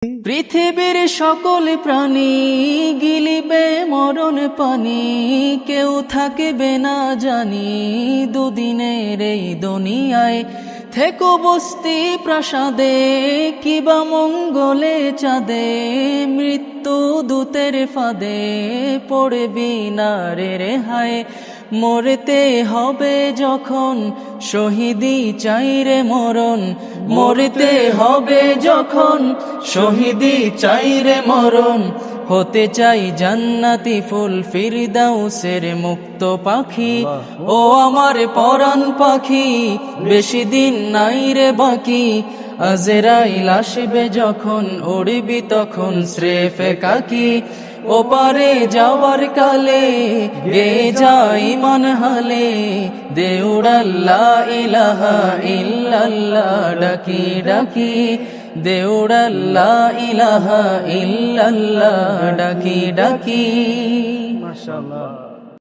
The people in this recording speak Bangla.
পৃথিবীর সকল প্রাণী গিলিবে মরণ পানি, কেউ থাকবে না জানি দুদিনের এই দুনিয়ায়। থেকো বস্তি প্রাসাদে কিবা মঙ্গলে চাঁদে, মৃত্যু দূতের ফাঁদে পড়বি না রে রেহাই। মরতে হবে যখন শহীদি চাই রে মরণ, মরতে হবে যখন শহীদি চাই রে মরণ। হতে চাই জান্নাতি ফুল ফিরদাউসের মুক্ত পাখি, ও আমার পরাণ পাখি বেশি দিন নাই রে বাকি। আজরাইল আসবে যখন উড়বি তখন স্রেফে কাকি, ওপারে যাওয়ার কালে গে যাই মন হালে। দেউড়াল লা ইলাহা ইল্লাল্লাহ ডাকি ডাকি, দেউড়াল লা ইলাহা ইল্লাল্লাহ ডাকি ডাকি। মাশাআল্লাহ।